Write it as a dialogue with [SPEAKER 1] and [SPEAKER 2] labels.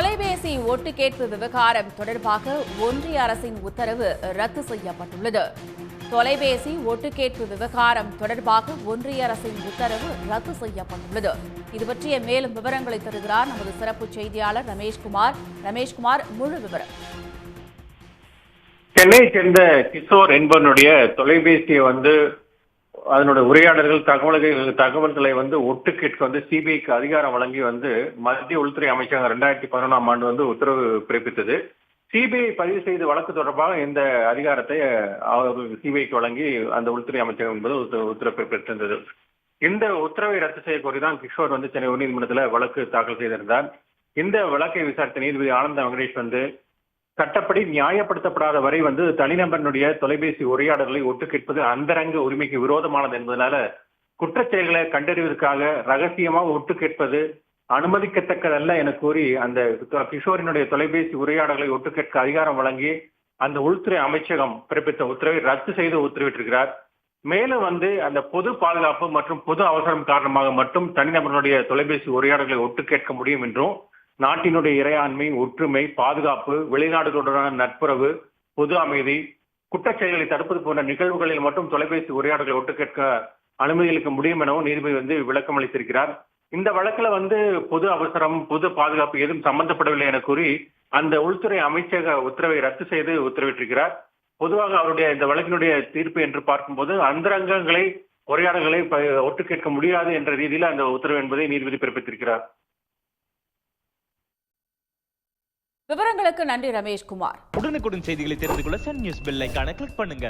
[SPEAKER 1] தொலைபேசி ஒட்டு கேட்பு விவகாரம் தொடர்பாக ஒன்றிய அரசின் உத்தரவு ரத்து செய்யப்பட்டுள்ளது. தொலைபேசி ஒட்டு கேட்பு விவகாரம் தொடர்பாக ஒன்றிய அரசின் உத்தரவு ரத்து செய்யப்பட்டுள்ளது. இது பற்றிய மேலும் விவரங்களை தருகிறார் நமது சிறப்பு செய்தியாளர் ரமேஷ்குமார். ரமேஷ்குமார், முழு விவரம்.
[SPEAKER 2] சென்னையை சேர்ந்த கிஷோர் என்பவனுடைய தொலைபேசியை அதனுடைய உரையாடல்கள் தகவல்களை ஒட்டு கேட்க சிபிஐக்கு அதிகாரம் வழங்கி மத்திய உள்துறை அமைச்சகம் 2011ஆம் ஆண்டு உத்தரவு பிறப்பித்தது. சிபிஐ பதிவு செய்து வழக்கு தொடர்பாக இந்த அதிகாரத்தை சிபிஐக்கு வழங்கி அந்த உள்துறை அமைச்சகம் என்பது உத்தரவு பிறப்பித்திருந்தது. இந்த உத்தரவை ரத்து செய்ய கோரிதான் கிஷோர் சென்னை உயர்நீதிமன்றத்தில் வழக்கு தாக்கல் செய்திருந்தார். இந்த வழக்கை விசாரித்த நீதிபதி ஆனந்த வெங்கடேஷ் சட்டப்படி நியாயப்படுத்தப்படாத வரை தனிநபனுடைய தொலைபேசி உரையாடல்களை ஒட்டு கேட்பது அந்தரங்க உரிமைக்கு விரோதமானது என்பதனால குற்றச்செயல்களை கண்டறிவதற்காக ரகசியமாக ஒட்டு கேட்பது அனுமதிக்கத்தக்கதல்ல என கூறி அந்த கிஷோரினுடைய தொலைபேசி உரையாடல்களை ஒட்டு கேட்க அதிகாரம் வழங்கி அந்த உள்துறை அமைச்சகம் பிறப்பித்த உத்தரவை ரத்து செய்து உத்தரவிட்டிருக்கிறார். மேலும் அந்த பொது பாதுகாப்பு மற்றும் பொது அவசரம் காரணமாக மட்டும் தனிநபர்களுடைய தொலைபேசி உரையாடல்களை ஒட்டு கேட்க முடியும் என்றும், நாட்டினுடைய இறையாண்மை, ஒற்றுமை, பாதுகாப்பு, வெளிநாடுகளுடனான நட்புறவு, பொது அமைதி, குற்றச்செயல்களை தடுப்பது போன்ற நிகழ்வுகளில் மட்டும் தொலைபேசி உரையாடல்களை ஒட்டு கேட்க அனுமதியளிக்க முடியும் எனவும் நீதிபதி விளக்கம் அளித்திருக்கிறார். இந்த வழக்குல பொது அவசரம், பொது பாதுகாப்பு எதுவும் சம்பந்தப்படவில்லை என கூறி அந்த உள்துறை அமைச்சக உத்தரவை ரத்து செய்து உத்தரவிட்டிருக்கிறார். பொதுவாக அவருடைய இந்த வழக்கினுடைய தீர்ப்பு என்று பார்க்கும்போது அந்தரங்கங்களை உரையாடல்களை ஒட்டு கேட்க முடியாது என்ற ரீதியில் அந்த உத்தரவு என்பதை நீதிபதி பிறப்பித்திருக்கிறார்.
[SPEAKER 1] விவரங்களுக்கு நன்றி ரமேஷ்குமார்.
[SPEAKER 3] உடனுக்குடன் செய்திகளை தெரிந்து கொள்ள சன் நியூஸ் பெல் ஐகானை கிளிக் பண்ணுங்க.